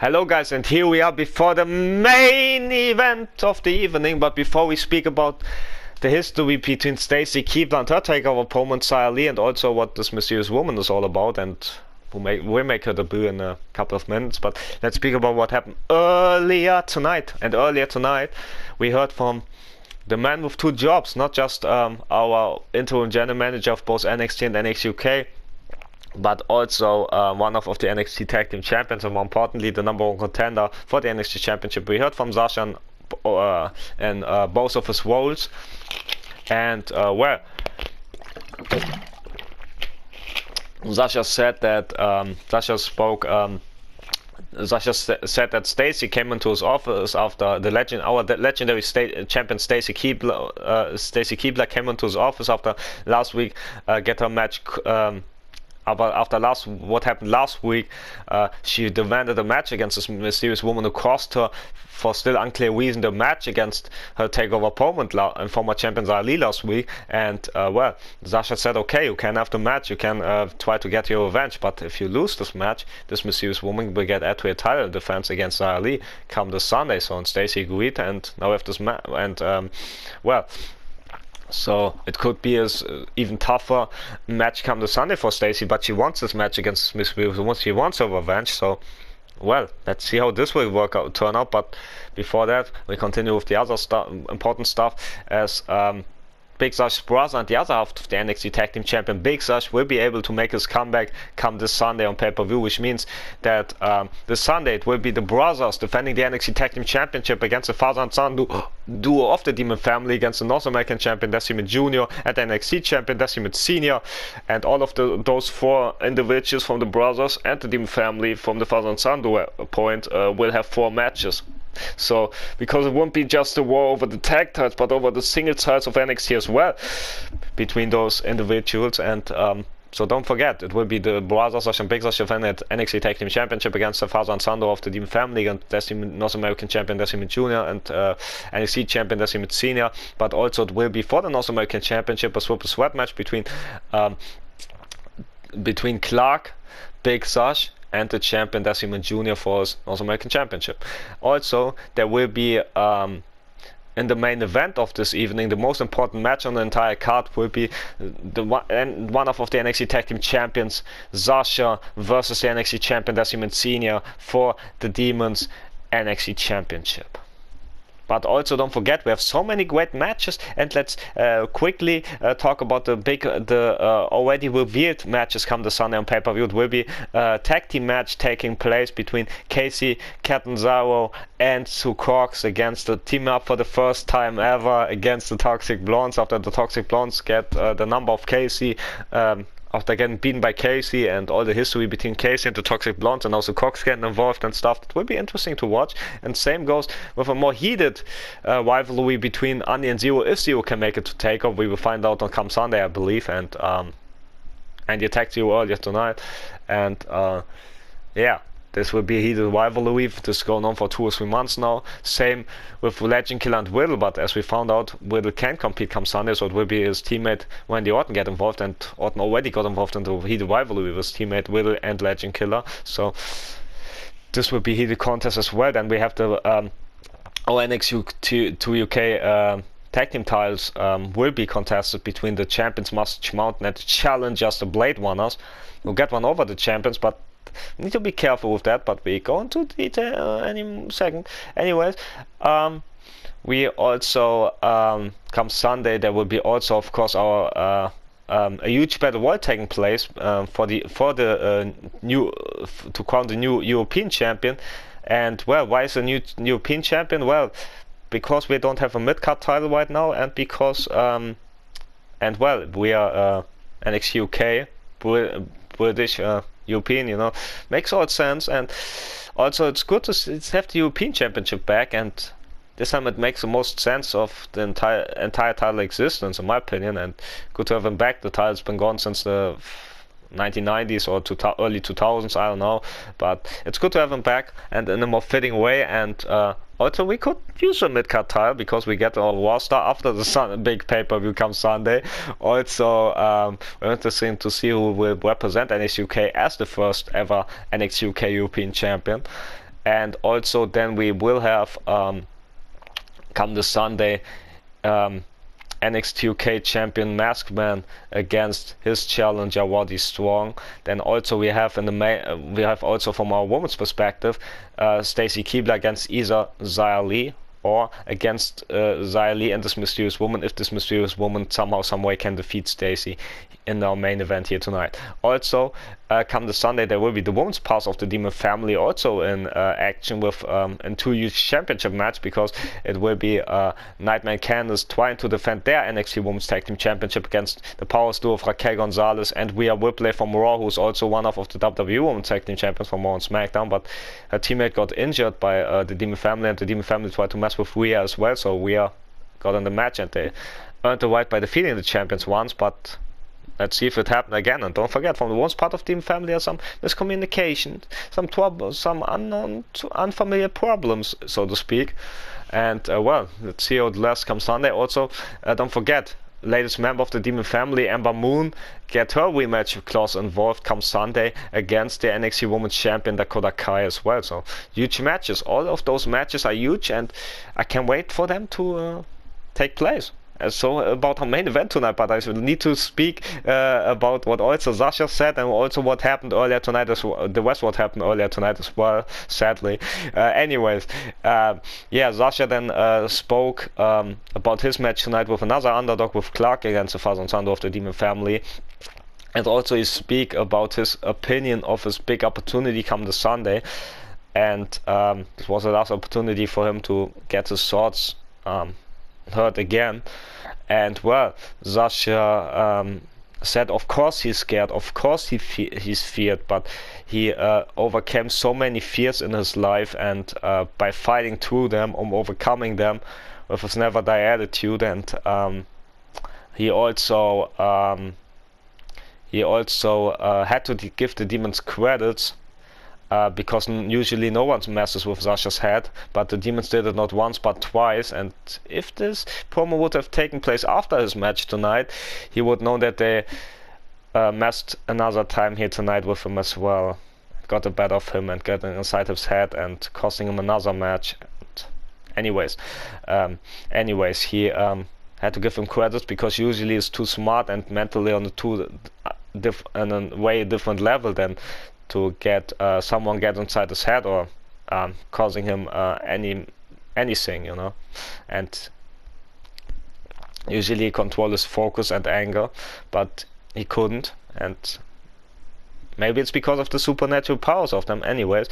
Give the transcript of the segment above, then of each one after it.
Hello guys, and here we are before the main event of the evening. But before we speak about the history between Stacy-Silver and her takeover opponent Xia Li, and also what this mysterious woman is all about, and we'll make her debut in a couple of minutes, but let's speak about what happened earlier tonight. And earlier tonight we heard from the man with two jobs, not just our interim general manager of both NXT and NXT UK, but also one of the NXT Tag Team Champions, and more importantly, the #1 contender for the NXT Championship. We heard from Sascha and both of his roles, and Sascha said that Sascha said that Stacy came into his office after the legendary champion Stacy-Silver came into his office after last week get her match. After what happened last week, she demanded a match against this mysterious woman who cost her, for still unclear reason, the match against her takeover opponent and former champion Xia Li last week. And Sascha said, okay, you can have the match, you can try to get your revenge, but if you lose this match, this mysterious woman will get added to a title defense against Xia Li come this Sunday. So, and Stacy agreed, and now we have this match, and so it could be an even tougher match come the Sunday for Stacy, but she wants this match against Miss Williams. She wants her revenge. So, well, let's see how this will turn out. But before that, we continue with the other important stuff, as Big Sash's brother and the other half of the NXT Tag Team Champion, Big Sash, will be able to make his comeback come this Sunday on pay-per-view, which means that this Sunday it will be the brothers defending the NXT Tag Team Championship against the father and son duo of the Demon family, against the North American Champion Decimate Jr. and the NXT Champion Decimate Senior, and all of those four individuals from the brothers and the Demon family from the father and son duo point will have 4 matches. So, because it won't be just a war over the tag titles, but over the single titles of NXT as well, between those individuals. And so don't forget, it will be the brothers and Big Sash defending NXT Tag Team Championship against the father and son of the Demon family, and North American Champion Decimate Jr. and NXT Champion Decimate Senior. But also it will be for the North American Championship a triple threat match between Clark, Big Sash, and the champion Decimate Jr. for his North American Championship. Also, there will be in the main event of this evening, the most important match on the entire card will be one of the NXT Tag Team Champions, Sascha, versus the NXT Champion Decimate Senior for the Demons NXT Championship. But also don't forget, we have so many great matches, and let's quickly talk about the already revealed matches come the Sunday on pay-per-view. It will be a tag team match taking place between Casey Catanzaro and Sue Cox against the team up for the first time ever against the Toxic Blondes, after the Toxic Blondes get the number of Casey after getting beaten by Casey, and all the history between Casey and the Toxic Blondes, and also Cox getting involved and stuff. It will be interesting to watch. And same goes with a more heated rivalry between Anya and Zero. If Zero can make it to TakeOver, we will find out on come Sunday, I believe. And you attacked Zero earlier tonight. And yeah, this will be a heated rivalry. This is going on for 2 or 3 months now. Same with Legend Killer and Riddle, but as we found out, Riddle can compete come Sunday, so it will be his teammate Randy Orton get involved, and Orton already got involved in the heated rivalry with his teammate Riddle and Legend Killer. So this will be a heated contest as well. Then we have the NXT to UK tag team titles will be contested between the champions Mustache Mountain and the challengers, the Blade Runners, who get one over the champions, but need to be careful with that, but we go into detail any second. Anyways, we also come Sunday, there will be also, of course, our a huge battle royal taking place for the new to crown the new European champion. And well, why is a new European champion? Well, because we don't have a mid-card title right now, and because and well, we are NXT UK British European, you know, makes all sense. And also it's good to have the European Championship back, and this time it makes the most sense of the entire title existence, in my opinion. And good to have him back. The title's been gone since the 1990s or early 2000s, I don't know, but it's good to have him back and in a more fitting way. And also we could use a mid-card title because we get our War Star after the big pay-per-view comes Sunday. Also interesting to see who will represent NXT UK as the first ever NXT UK European champion. And also then we will have come this Sunday NXT UK champion Masked Man against his challenger Roddy Strong. Then also we have in the we have also from our women's perspective Stacy Keibler against either Xia Li or against Xia Li and this mysterious woman, if this mysterious woman somehow, some way can defeat Stacy in our main event here tonight. Also, come this Sunday, there will be the women's part of the Demon family also in action with a 2 huge championship match, because it will be Nightmare and Candice trying to defend their NXT Women's Tag Team Championship against the Powers duo of Raquel Gonzalez and Rhea Ripley from Raw, who's also one of the WWE Women's Tag Team Champions from Raw and SmackDown, but her teammate got injured by the Demon family, and the Demon family tried to mess with Rhea as well, so Rhea got in the match and they earned the right by defeating the champions once, but let's see if it happened again. And don't forget, from the once part of the family, there's some miscommunication, some trouble, some unknown, unfamiliar problems, so to speak. And well, let's see how the last comes Sunday. Also, don't forget, latest member of the Demon family, Ember Moon, get her rematch clause involved come Sunday against the NXT Women's Champion Dakota Kai as well. So huge matches. All of those matches are huge, and I can't wait for them to take place. So about our main event tonight, but I need to speak about what also Sascha said, and also what happened earlier tonight as well, the rest what happened earlier tonight as well, sadly. Anyways, yeah, Sascha then spoke about his match tonight with another underdog, with Clark against the father and son of the Demon family. And also he speak about his opinion of his big opportunity come this Sunday. And this was the last opportunity for him to get his thoughts heard again. And well, Sascha said of course he's scared, of course he's feared, but he overcame so many fears in his life, and by fighting through them, overcoming them with his never die attitude. And he also had to give the demons credits, because usually no one messes with Sascha's head, but the demons did it not once but twice. And if this promo would have taken place after his match tonight, he would know that they messed another time here tonight with him as well, got the better of him and getting inside his head and costing him another match. And anyways, he had to give him credits, because usually he's too smart and mentally on a way different level than to get someone get inside his head or causing him anything, you know. And usually control his focus and anger, but he couldn't, and maybe it's because of the supernatural powers of them. Anyways,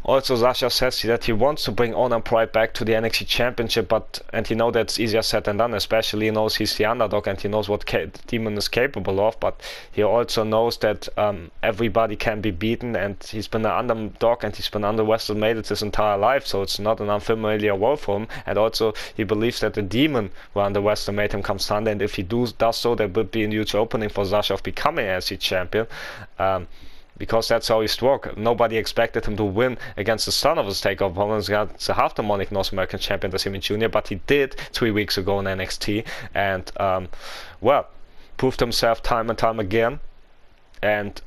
also Sascha says that he wants to bring Honor and Pride back to the NXT Championship, and he knows that's easier said than done, especially he knows he's the underdog and he knows what Demon is capable of, but he also knows that everybody can be beaten, and he's been an underdog and he's been underestimated his entire life, so it's not an unfamiliar role for him. And also he believes that the Demon will underestimate him come Sunday, and if he does so, there would be a huge opening for Sascha of becoming NXT Champion. Because that's how he's struck. Nobody expected him to win against the son of his takeover opponent, against the half demonic North American champion, Damien Jr., but he did 3 weeks ago in NXT, and well, proved himself time and time again. And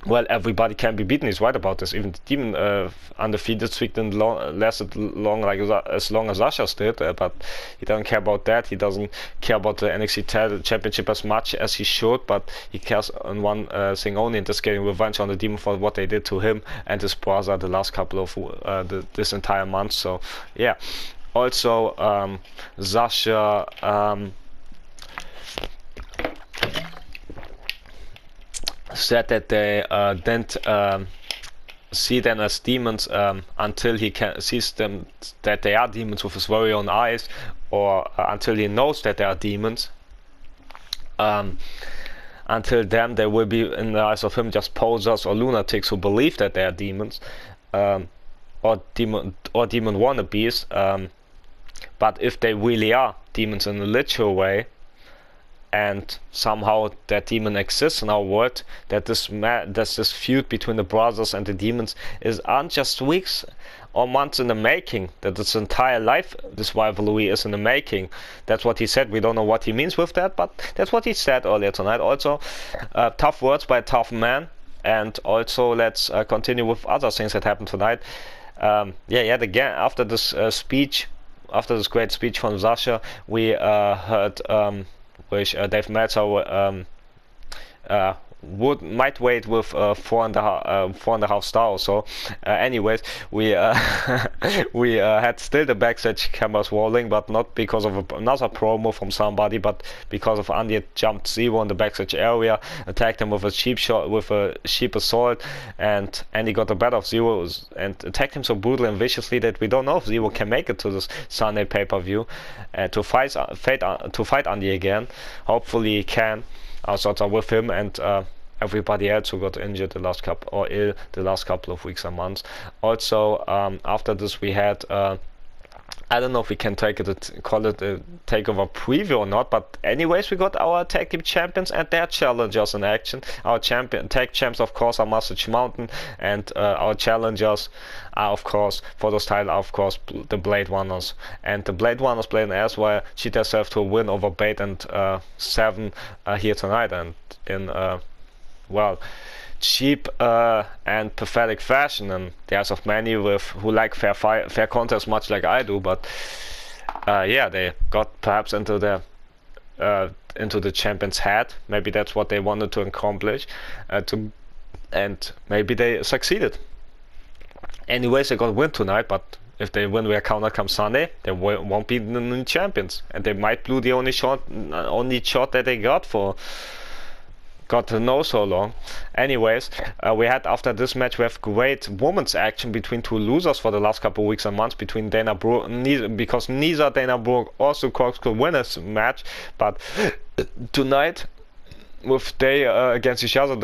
well, everybody can be beaten. He's right about this. Even the Demon undefeated streak didn't lasted long, like as long as Sascha's did, but he doesn't care about that. He doesn't care about the NXT Championship as much as he should, but he cares on one thing only, and that's getting revenge on the Demon for what they did to him and his brother the last couple of this entire month. So yeah. Also, Sascha said that they didn't see them as demons until he sees them that they are demons with his very own eyes, or until he knows that they are demons. Until then, they will be, in the eyes of him, just posers or lunatics who believe that they are demons, or demon wannabes. But if they really are demons in a literal way, and somehow that demon exists in our world, that this feud between the brothers and the demons aren't just weeks or months in the making, that this entire life, this rivalry is in the making. That's what he said. We don't know what he means with that, but that's what he said earlier tonight. Also, tough words by a tough man, and also let's continue with other things that happened tonight. Yet again, after this speech, after this great speech from Sascha, we heard which Dave Meltzer might wait with 4.5 star or so. Anyways, we had still the backstage cameras rolling, but not because of another promo from somebody, but because of Andy had jumped Zero in the backstage area, attacked him with a cheap shot, with a cheap assault, and Andy got the better of Zero and attacked him so brutally and viciously that we don't know if Zero can make it to this Sunday pay-per-view to fight Andy again. Hopefully he can. Our thoughts are with him and everybody else who got injured the last couple of weeks and months. Also, after this we had I don't know if we can call it a takeover preview or not, but anyways, we got our tag team champions and their challengers in action. Our tag champs, of course, are Mustache Mountain, and our challengers are, of course, for those titles, of course, the Blade Runners. And the Blade Runners played an ass where cheat herself to a win over Bait and Seven here tonight, and in cheap and pathetic fashion, and there's of many who like fair contest much like I do, but they got perhaps into the champion's head. Maybe that's what they wanted to accomplish, and maybe they succeeded. Anyways, they got a win tonight, but if they win via counter come Sunday, they won't be the new champions, and they might blow the only shot that they got to know so long. Anyways, we had after this match, we have great women's action between two losers for the last couple of weeks and months, between Dana Brooke, because neither Dana Brooke or Sue Cox could win this match, but tonight with they against each other,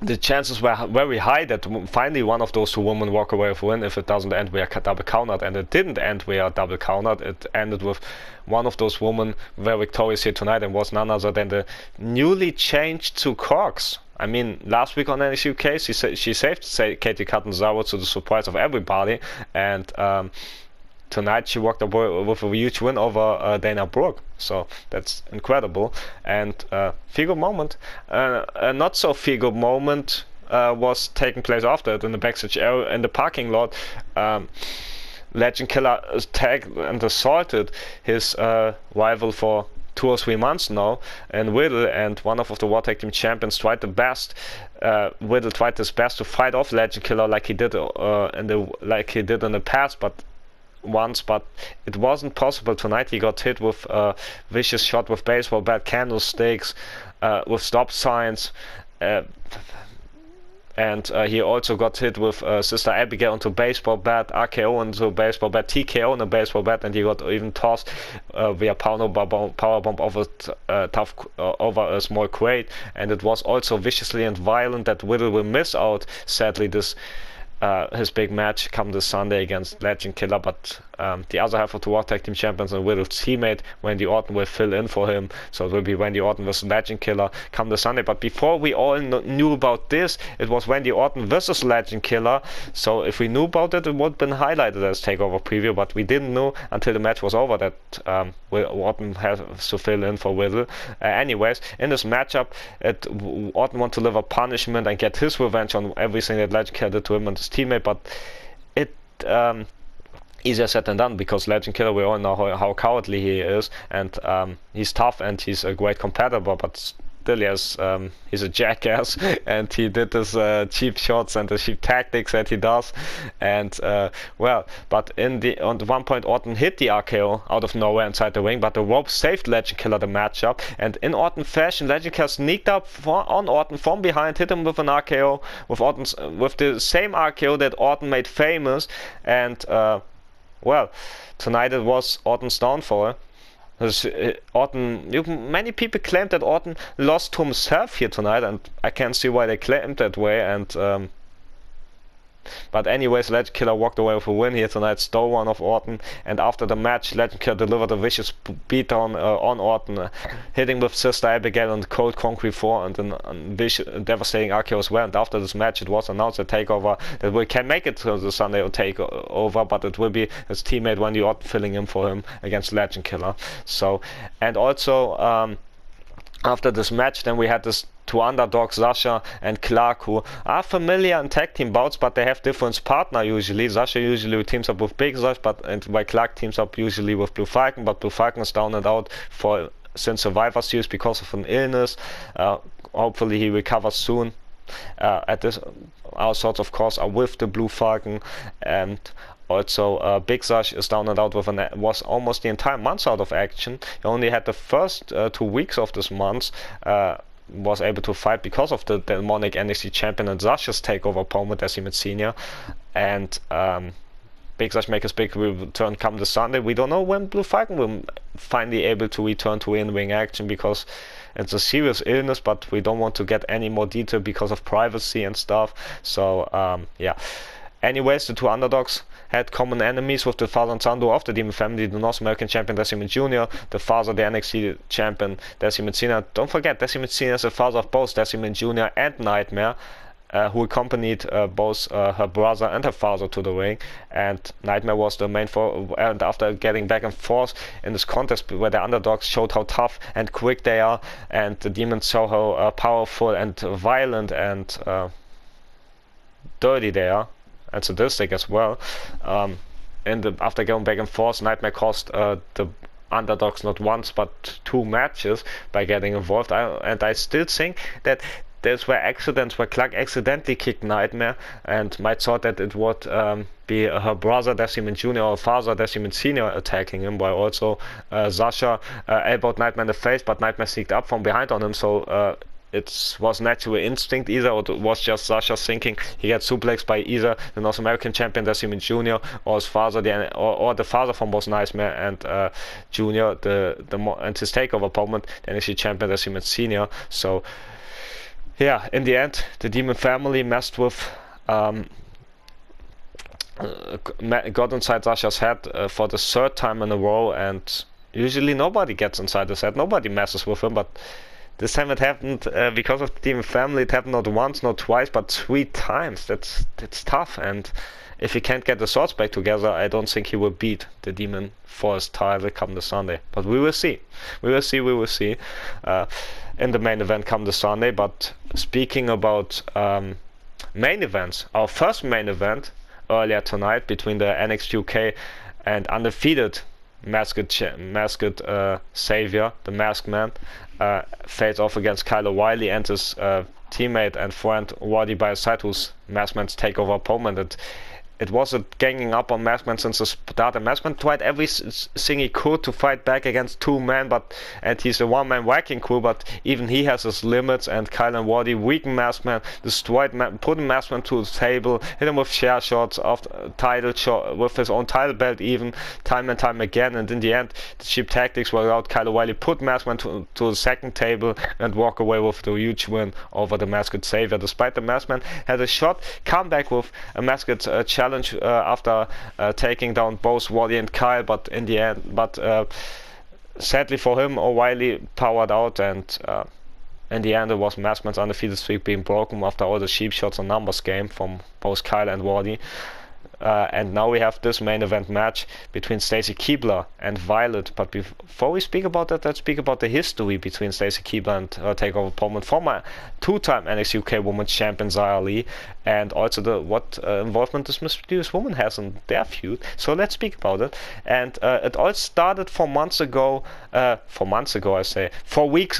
the chances were very high that finally one of those two women walk away with a win if it doesn't end via double countered, and it didn't end via double countered. It ended with one of those women were victorious here tonight, and was none other than the newly changed Sue Cox. I mean, last week on NXT UK, she saved Katie Catanzaro to the surprise of everybody, and tonight she walked away with a huge win over Dana Brooke, so that's incredible. And feel good moment, a not so feel good moment was taking place after it in the backstage area in the parking lot. Legend Killer tagged and assaulted his rival for 2 or 3 months now, and Whittle, and one of the World Tag Team Champions tried the best. Whittle tried his best to fight off Legend Killer like he did in the past, but it wasn't possible tonight. He got hit with a vicious shot with baseball bat, candlesticks, with stop signs, and he also got hit with Sister Abigail onto baseball bat, RKO into baseball bat, TKO on a baseball bat, and he got even tossed via powerbomb over a small crate. And it was also viciously and violent that Whittle will miss out, sadly, his big match come this Sunday against Legend Killer, but the other half of the World Tag Team Champions and Whittle's teammate Wendy Orton will fill in for him, so it will be Wendy Orton versus Legend Killer come this Sunday. But before we all knew about this, it was Wendy Orton versus Legend Killer, so if we knew about it, it would have been highlighted as takeover preview, but we didn't know until the match was over that Orton has to fill in for Whittle. Anyways, in this matchup, Orton wanted to deliver punishment and get his revenge on everything that Legend Killer did to him and his teammate, but it easier said than done, because Legend Killer, we all know how cowardly he is, and he's tough and he's a great competitor, but still he's a jackass, and he did his cheap shots and the cheap tactics that he does, and but on one point Orton hit the RKO out of nowhere inside the ring, but the rope saved Legend Killer the matchup, and in Orton fashion, Legend Killer sneaked up on Orton from behind, hit him with an RKO, with the same RKO that Orton made famous, and tonight it was Orton's downfall. Many people claimed that Orton lost to himself here tonight, and I can't see why they claimed that way. And but anyways, Legend Killer walked away with a win here tonight, stole one of Orton, and after the match, Legend Killer delivered a vicious beatdown on Orton, hitting with Sister Abigail on the cold concrete floor, and then a devastating RKO as well. And after this match, it was announced a takeover that we can make it to the Sunday takeover, but it will be his teammate Wendy Orton filling in for him against Legend Killer. So, and also after this match, then we had this two underdogs, Sascha and Clark, who are familiar in tag team bouts, but they have different partner usually. Sascha usually teams up with Big Sash, while Clark teams up usually with Blue Falcon, but Blue Falcon is down and out since Survivor Series because of an illness. Hopefully he recovers soon. At this, our thoughts of course are with the Blue Falcon, and also Big Sash is down and out with was almost the entire month out of action. He only had the first 2 weeks of this month. Was able to fight because of the demonic NXT champion and Sasha's takeover opponent, Decimate Senior, and Big Sash make his big return come this Sunday. We don't know when Blue Falcon will finally able to return to in-ring action because it's a serious illness, but we don't want to get any more detail because of privacy and stuff. So yeah. Anyways, the two underdogs had common enemies with the father and son duo of the Demon family, the North American champion Decimate Jr., the father, the NXT champion Decimate Senior. Don't forget, Decimate Senior is the father of both Decimate Jr. and Nightmare, who accompanied both her brother and her father to the ring. And Nightmare was the main and after getting back and forth in this contest where the underdogs showed how tough and quick they are, and the Demons saw how powerful and violent and dirty they are, and sadistic as well. After going back and forth, Nightmare cost the underdogs not once but 2 matches by getting involved. I still think that those were accidents where Clark accidentally kicked Nightmare and might thought that it would be her brother Decimate Jr. or father Decimate Senior attacking him, while also Sascha elbowed Nightmare in the face, but Nightmare sneaked up from behind on him, so it was natural instinct either, or it was just Sasha thinking he got suplexed by either the North American champion Decimate Jr. or his father, or the father from both Nightmare and Jr., and his takeover opponent, the NXT champion Decimate Senior. So yeah, in the end, the Demon family messed with, got inside Sasha's head for the 3rd time in a row, and usually nobody gets inside his head, nobody messes with him, but this time it happened because of the Demon family. It happened not once, not twice, but 3 times. That's tough, and if he can't get the swords back together, I don't think he will beat the Demon for his title come this Sunday. But we will see. We will see in the main event come this Sunday. But speaking about main events, our first main event earlier tonight between the NXT UK and undefeated masked savior, the Masked Man, faced off against Kyle O'Reilly and his teammate and friend Waddy by his side, who's Masked Man's takeover opponent. It was a ganging up on Masked Man since the start, and Masked Man tried everything he could to fight back against 2 men, and he's a one-man whacking crew, but even he has his limits, and Kyle and Waddy weakened Masked Man, put Masked Man to the table, hit him with share shots, title shot, with his own title belt even, time and time again, and in the end, the cheap tactics were out. Kyle O'Reilly put Masked Man to the 2nd table and walk away with the huge win over the Masked Savior. Despite the Masked Man had a shot comeback with a Masked challenge after taking down both Waddy and Kyle, but in the end, sadly for him, O'Reilly powered out, and in the end it was Masked Man's undefeated streak being broken after all the cheap shots and numbers game from both Kyle and Waddy. And now we have this main event match between Stacy Keibler and Violet. But before we speak about that, let's speak about the history between Stacy Keibler and her takeover opponent, former 2-time NXT UK Women's Champion Xia Li, and also what involvement this mysterious woman has in their feud. So let's speak about it. And it all started 4 months ago. 4 months ago, I say. 4 weeks.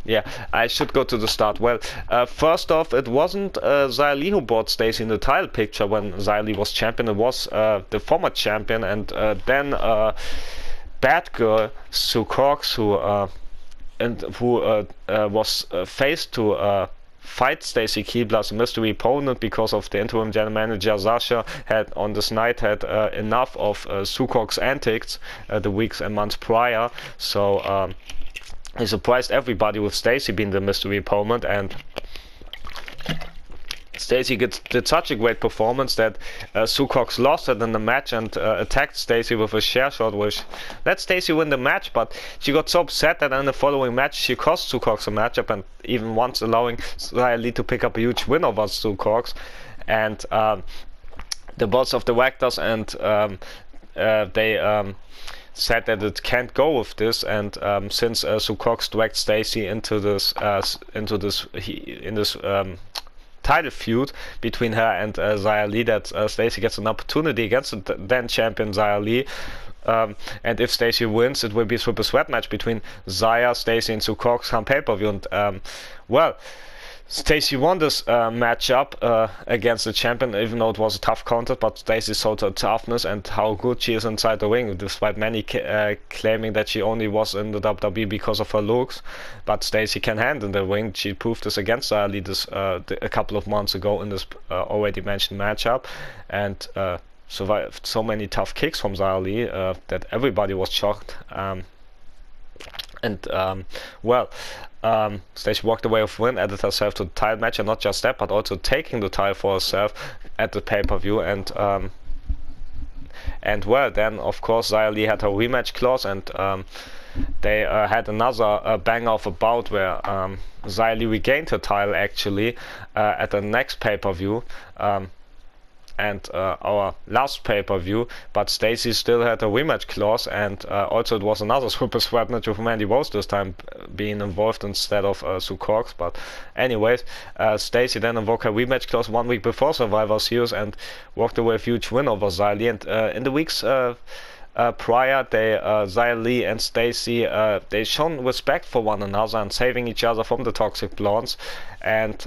Yeah, I should go to the start. Well, first off, it wasn't Xia Li who brought Stacy in the title picture when Xia Li was champion. It was the former champion, and then Bad Girl Sue Cox, who was faced to fight Stacy Keibler as a mystery opponent because of the interim general manager Sascha had on this night had enough of Sue Cox's antics the weeks and months prior. So he surprised everybody with Stacy being the mystery opponent, and Stacy did such a great performance that Sue Cox lost it in the match and attacked Stacy with a share shot, which let Stacy win the match, but she got so upset that in the following match she cost Sue Cox a matchup, and even once allowing Xia Li to pick up a huge win over Sue Cox. And the boss of the Vectors and said that it can't go with this, and since Sue Cox dragged Stacy into this title feud between her and Xia Li, that Stacy gets an opportunity against the then champion Xia Li. And if Stacy wins, it will be a super sweat match between Xia, Stacy, and Sue Cox come pay-per-view. And well, Stacy won this matchup against the champion, even though it was a tough contest. But Stacy showed her toughness and how good she is inside the ring, despite many claiming that she only was in the WWE because of her looks. But Stacy can handle the ring. She proved this against Xia Li a couple of months ago in this already mentioned matchup, and survived so many tough kicks from Xia Li that everybody was shocked. Stacy walked away with win, added herself to the title match, and not just that, but also taking the title for herself at the pay-per-view. And well, then of course Xia Li had her rematch clause, and they had another banger of a bout where Xia Li regained her title actually at the next pay-per-view. And our last pay-per-view, but Stacy still had a rematch clause, and also it was another super sweat match with Mandy Rose this time being involved instead of Sue Cox. But anyways, Stacy then invoked her rematch clause 1 week before Survivor Series and walked away with a huge win over Xia Li. And in the weeks prior, Xia Li and Stacy, they shown respect for one another and saving each other from the toxic blondes. And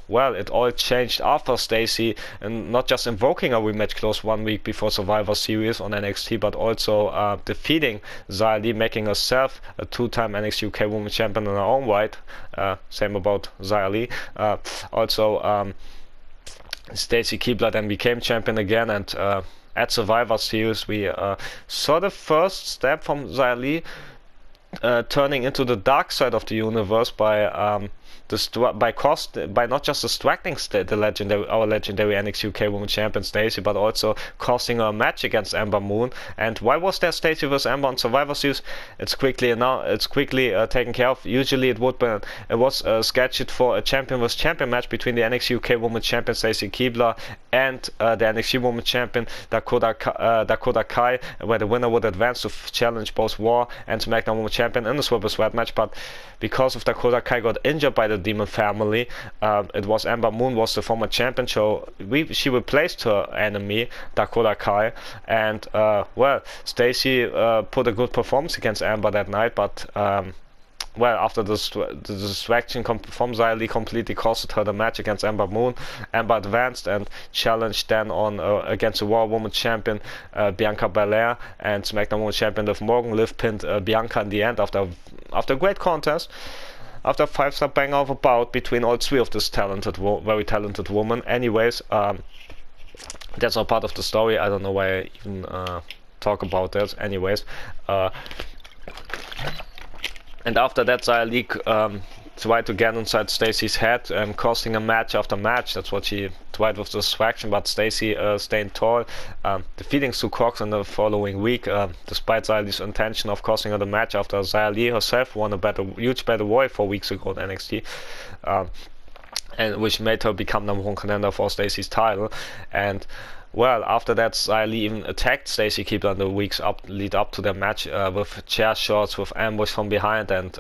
well, it all changed after Stacy, and not just invoking a rematch clause 1 week before Survivor Series on NXT, but also defeating Xia Li, making herself a 2-time NXT UK Women's Champion in her own right. Same about Xia Li. Also, Stacy Keibler then became champion again, and at Survivor Series we saw the first step from Xia Li turning into the dark side of the universe by not just distracting our legendary NXT UK Women's Champion Stacy, but also costing her a match against Ember Moon. And why was there Stacy vs Ember on Survivor Series? It's quickly taken care of. Usually it was scheduled for a champion vs champion match between the NXT UK Women's Champion Stacy Keibler and the NXT Women's Champion Dakota Kai, where the winner would advance to challenge both Raw and SmackDown Women's Champion in a Super Sweat match. But because of Dakota Kai got injured by the Demon family, it was Ember Moon was the former champion, so she replaced her enemy Dakota Kai. And well, Stacy put a good performance against Ember that night, but well, after the distraction from Xia Li completely costed her the match against Ember Moon. Ember advanced and challenged then on against the Raw Women's Champion Bianca Belair, and SmackDown Women's Champion Liv Morgan. Liv pinned Bianca in the end after a great contest. After a 5-star banger of a bout between all three of this very talented woman. Anyways, that's not part of the story. I don't know why I even talk about that. Anyways, and after that, Xia Li tried to get inside Stacy's head, costing a match after match. That's what she tried with the distraction, but Stacy stayed tall, defeating Sue Cox in the following week, despite Xia Li's intention of costing her the match after Xia Li herself won a huge battle royal 4 weeks ago in NXT, and which made her become #1 contender for Stacy's title. And well, after that, Xia Li even attacked Stacy Keibler in the weeks lead up to their match with chair shots, with ambush from behind, and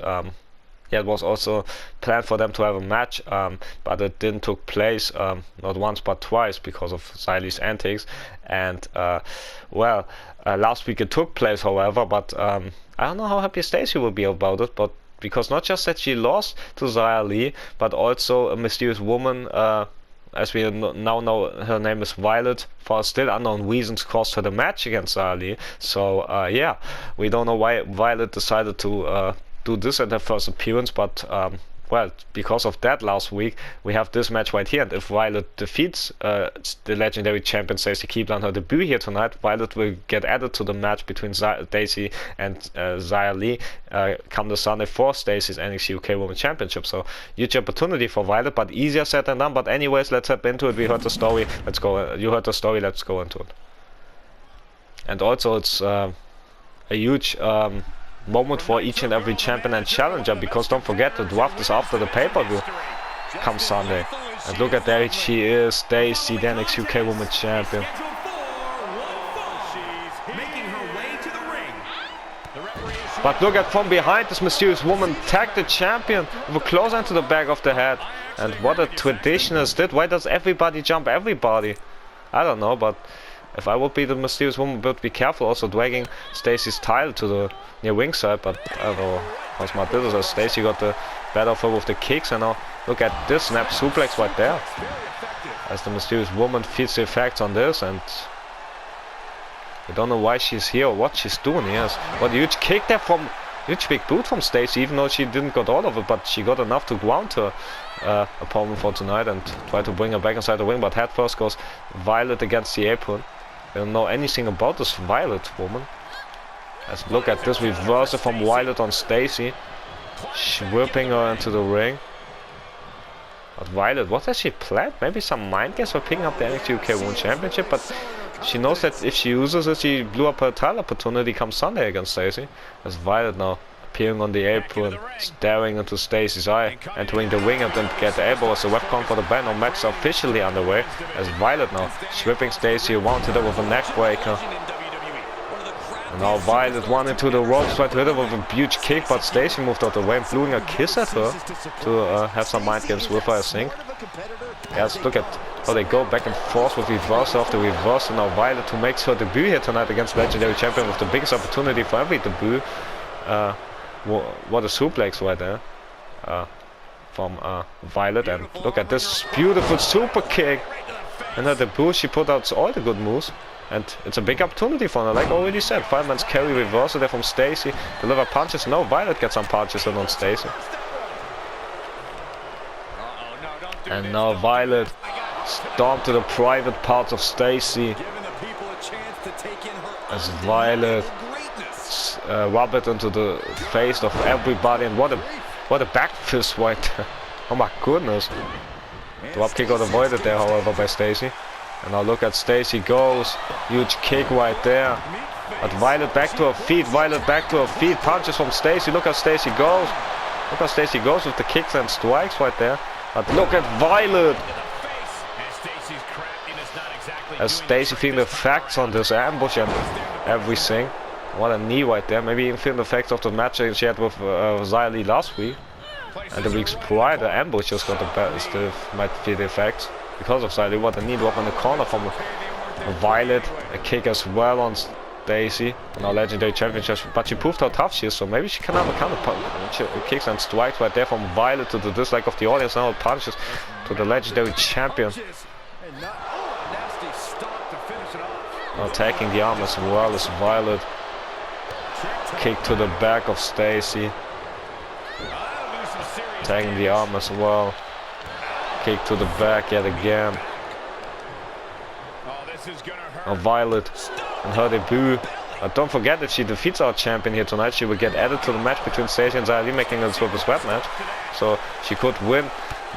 yeah, it was also planned for them to have a match, but it didn't took place, not once but twice, because of Xia Li's antics. And well, last week it took place, however, but I don't know how happy Stacy will be about it, but because not just that she lost to Xia Li, but also a mysterious woman, as we now know her name is Violet, for still unknown reasons cost her the match against Xia Li. So yeah, we don't know why Violet decided to do this at her first appearance, but well, because of that last week we have this match right here, and if Violet defeats the legendary champion Stacy Keibler on her debut here tonight, Violet will get added to the match between Stacy and Xia Li come the Sunday for Stacy's NXT UK Women's Championship. So huge opportunity for Violet, but easier said than done. But anyways, let's head into it. We heard the story, let's go. You heard the story, let's go into it. And also it's a huge moment for each and every champion and challenger, because don't forget, the draft is after the pay-per-view come Sunday. And look at there she is, Stacy, the NXT UK Women's Champion. But look at from behind, this mysterious woman tagged the champion with a close hand to the back of the head. And what a tradition is that. Why does everybody jump everybody? I don't know, but if I would be the mysterious woman, I would be careful also dragging Stacy's title to the near ringside. But I don't know how smart this is, as Stacy got the better of her with the kicks. And now look at this snap suplex right there, as the mysterious woman feels the effects on this. And I don't know why she's here or what she's doing here. What a huge kick there from, huge big boot from Stacy, even though she didn't got all of it, but she got enough to ground her opponent for tonight and try to bring her back inside the ring. But head first goes Violet against the apron. I don't know anything about this Violet woman. Let's look at this reversal from Violet on Stacy, whipping her into the ring. But Violet, what has she planned? Maybe some mind games for picking up the NXT UK Women's Championship, but she knows that if she uses it, she blew up her title opportunity come Sunday against Stacy. As Violet now appearing on the apron, staring into Stacy's eye, entering the ring and then get the elbow as a web count for the band. Now match is officially underway, as Violet now sweeping Stacy around to her with a neck breaker. And now Violet won into the ropes, tried to hit her with a huge kick, but Stacy moved out of the way and blew a kiss at her to have some mind games with her, I think. Yes, look at how they go back and forth with reversal after reversal. Now Violet, who makes her debut here tonight against legendary champion with the biggest opportunity for every debut. What a suplex right there from Violet. And look at this beautiful super kick. In her debut she put out all the good moves. And it's a big opportunity for her, like I already said. Fireman's carry reversal there from Stacy. Deliver punches. No, Violet gets some punches in on Stacy. And now Violet stormed to the private parts of Stacy. As Violet rub it into the face of everybody. And what a back fist right there. Oh my goodness. Drop kick got avoided there, however, by Stacy. And now look at Stacy goes. Huge kick right there. But Violet back to her feet. Violet back to her feet. Punches from Stacy. Look how Stacy goes. Look how Stacy goes with the kicks and strikes right there. But look at Violet. As Stacy feeling the effects on this ambush and everything. What a knee right there. Maybe even feeling the effects of the match she had with Xia Li last week. And the weeks prior, the ambush just got the best. Might feel the effects because of Xia Li. What a knee drop in the corner from Violet. A kick as well on Stacy. And our legendary championship. But she proved how tough she is, so maybe she can have a counter kicks and strikes right there from Violet to the dislike of the audience. Now punches to the legendary champion. Now attacking the arm as well as Violet. Kick to the back of Stacy. Tagging the arm as well. Kick to the back yet again. Now Violet in her debut. Don't forget, if she defeats our champion here tonight, she will get added to the match between Stacy and Xia Li, making it a super sweat match. So she could win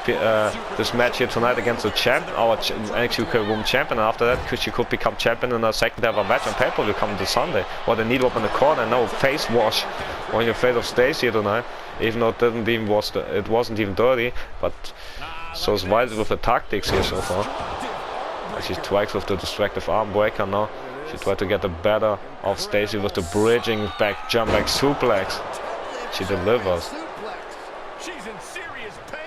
this match here tonight against the champ, our NXT UK Women's Champion, and after that she could become champion in her second ever match on pay-per-view coming this Sunday. What a knee drop in the corner, and no face wash on your face of Stacy here tonight, even though it wasn't even dirty. But so it's Violet with the tactics here so far. As she strikes with the destructive arm breaker now. She tried to get the better of Stacy with the bridging back jump back suplex. She delivers.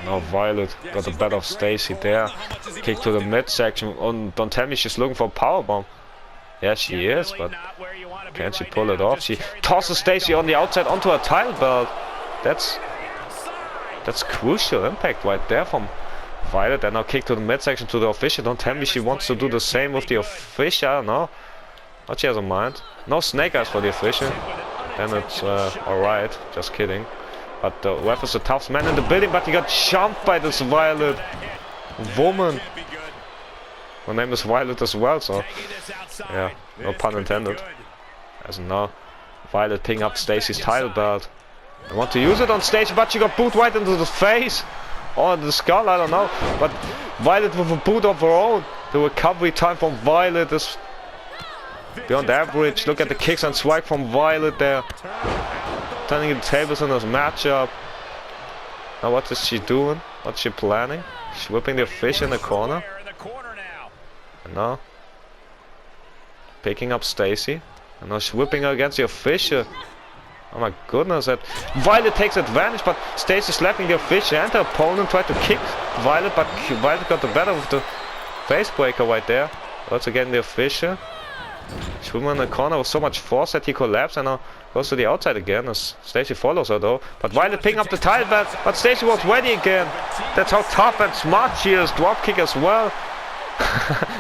Now Violet got the better of Stacy there. Kick to the midsection. Oh, don't tell me she's looking for a powerbomb. Yeah, she is, but can she pull it off? She tosses Stacy on the outside onto her title belt. That's crucial impact right there from Violet. And now kick to the midsection to the official. Don't tell me she wants to do the same with the official. I don't know what she has in mind. No snake eyes for the official. Then it's alright. Just kidding. But the ref is the toughest man in the building, but he got jumped by this Violet woman. Her name is Violet as well, so yeah, no pun intended. As now, Violet picking up Stacy's title belt. I want to use it on Stacy, but she got booted right into the face. Or the skull, I don't know. But Violet with a boot of her own. The recovery time from Violet is beyond average. Look at the kicks and strike from Violet there. Turning the tables in this matchup. Now what is she doing? What's she planning? She's whipping the fish in the corner. And now picking up Stacy. And now she's whipping her against the official. Oh my goodness, that Violet takes advantage, but Stacy slapping the official and the opponent tried to kick Violet, but Violet got the better of the face breaker right there. Also getting the official. Schwimmer in the corner with so much force that he collapsed and now goes to the outside again as Stacy follows her though. But Violet picking up the title belt, but Stacy was ready again. That's how tough and smart she is. Drop kick as well.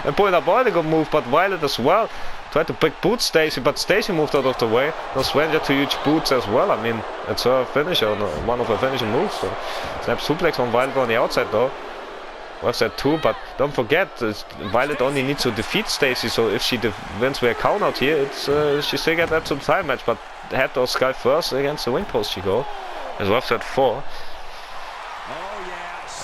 And pulling up all the good move, but Violet as well. Tried to big boot Stacy, but Stacy moved out of the way. No stranger to huge boots as well. I mean, it's her finisher, one of her finishing moves. So. Snap suplex on Violet on the outside though. Was that too, but don't forget, Violet only needs to defeat Stacy, so if she wins via count out here, it's she still gets that to the time match, but head or skull first against the ring post she go. As well set 4.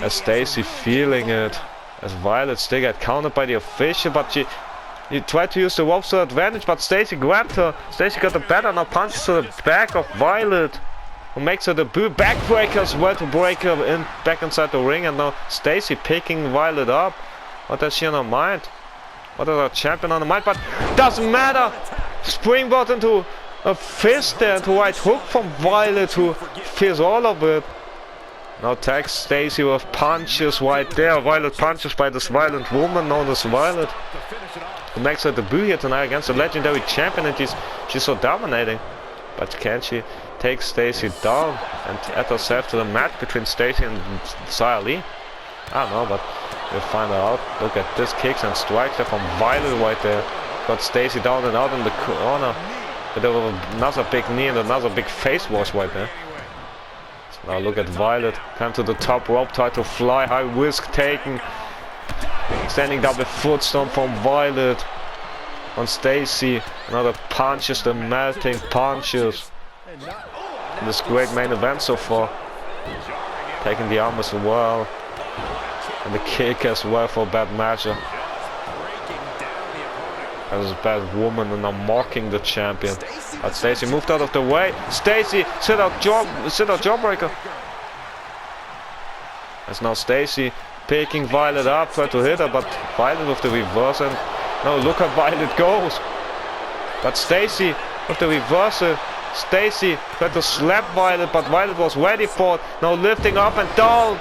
As Stacy feeling it, as Violet still get countered by the official, but she tried to use the ropes to advantage, but Stacy grabbed her. Stacy got the better, now punches to the back of Violet. Who makes her debut backbreaker as well to break her in back inside the ring, and now Stacy picking Violet up. What has she on her mind? What is our champion on her mind? But doesn't matter. Springboard into a fist there, into right hook from Violet, who feels all of it. Now tags Stacy with punches right there. Violet punches by this violent woman known as Violet, who makes her debut here tonight against the legendary champion, and she's so dominating. But can she take Stacy down and add herself to the match between Stacy and Xia Li? I don't know, but we'll find out. Look at this, kicks and strikes there from Violet right there. Got Stacy down and out in the corner. But there was another big knee and another big face wash right there. So now look at Violet. Come to the top rope, try to fly, high risk taking. Standing double foot stomp from Violet on Stacy. Another punches, the melting punches. This great main event so far. Taking the arm as well. And the kick as well for Bad Matcher. As a bad woman and now mocking the champion. But Stacy moved out of the way. Stacy sit out jawbreaker. As now Stacy picking Violet up, try to hit her, but Violet with the reverse, and now look how Violet goes. But Stacy with the reversal. Stacy tried to slap Violet, but Violet was ready for it. Now lifting up and down.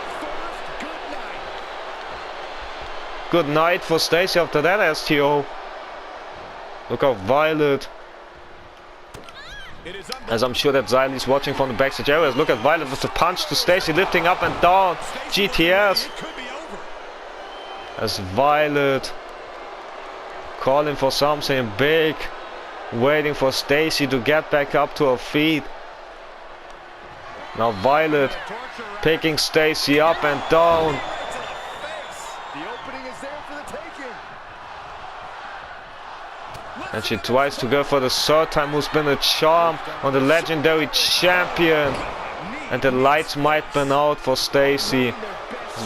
Good night for Stacy after that STO. Look how Violet. As I'm sure that Xia Li's watching from the backstage areas. Look at Violet with the punch to Stacy, lifting up and down. GTS. As Violet calling for something big. Waiting for Stacy to get back up to her feet. Now Violet picking Stacy up and down. And she tries to go for the third time, who's been a charm on the legendary champion. And the lights might burn out for Stacy.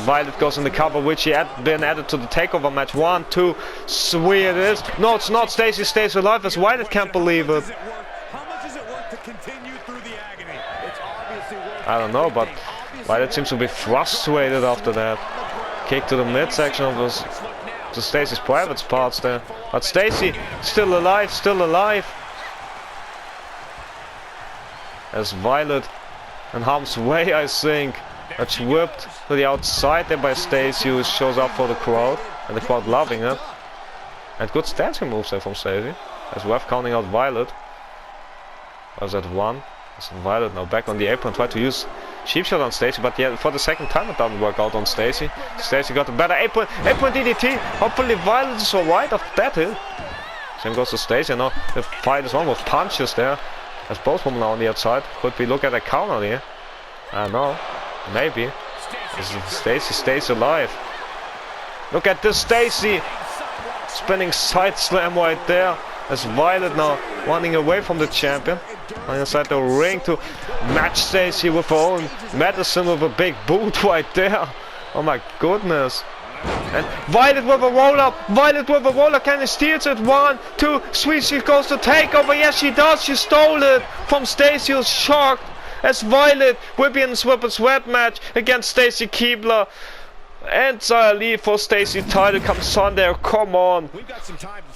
Violet goes in the cover, which she had been added to the takeover match. 1, 2, 3 it is. No, it's not. Stacy stays alive as Violet can't believe it. I don't know, but Violet seems to be frustrated after that. Kick to the midsection of this, to Stacy's private parts there. But Stacy still alive, still alive. As Violet in harm's way, I think. That's whipped to the outside there by Stacy, who shows up for the crowd, and the crowd loving it. And good stancing moves there from Stacy. As ref counting out Violet. Was that 1? As Violet now back on the apron, tried to use cheap shot on Stacy, but yeah, for the second time it doesn't work out on Stacy. Stacy got a better apron DDT. Hopefully Violet is alright after that hit. Same goes to Stacy, and now the fight is on with punches there. As both women are on the outside. Could we look at a counter here? I don't know. Maybe. Stacy stays alive. Look at this Stacy. Spinning side slam right there. As Violet now running away from the champion. On inside the ring to match Stacy with her own medicine with a big boot right there. Oh my goodness. And Violet with a roll up. Violet with a roller. Can he steal it? 1, 2, 3. She goes to takeover. Yes, she does. She stole it from Stacy, who's shocked. As Violet will be in the Swip and Sweat match against Stacy Keibler. And Lee for Stacy title comes Sunday. Oh, come on.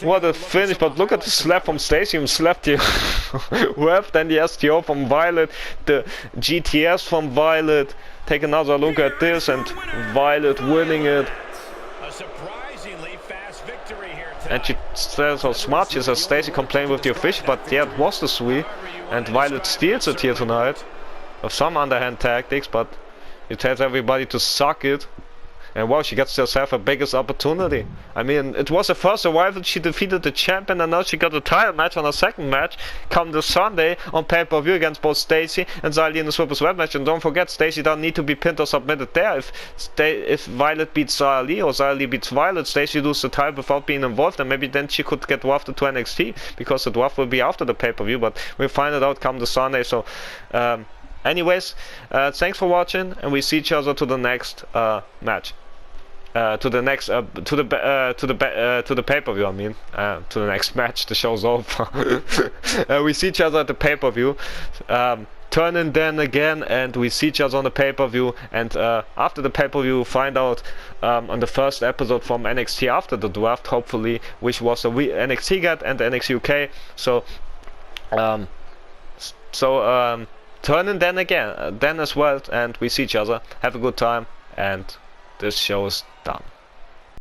What a finish. But look at the slap from Stacy. Who slapped the ref. Then the STO from Violet. The GTS from Violet. Take another look at this. And Violet winning it. And she says how smart she says Stacy complained with the official. But yeah, it was the 3. And Violet steals it here tonight. With some underhand tactics. But it tells everybody to suck it. And wow, she gets herself her biggest opportunity. I mean, it was the first arrival, she defeated the champion, and now she got a title match on her second match come this Sunday on pay-per-view against both Stacy and Lee in the Swiftest Web match. And don't forget, Stacy doesn't need to be pinned or submitted there. If Violet beats Lee or Lee beats Violet, Stacy loses the title without being involved, and maybe then she could get drafted to NXT, because the draft will be after the pay-per-view, but we'll find it out come this Sunday. So, anyways, thanks for watching, and we see each other to the next match. To the pay-per-view. I mean, to the next match. The show's over. We see each other at the pay-per-view. Turn in then again, and we see each other on the pay-per-view. And after the pay-per-view, we'll find out on the first episode from NXT after the draft, hopefully, which was the NXT get and the NXT UK. So, turn in then again, then as well, and we see each other. Have a good time, and this show is done.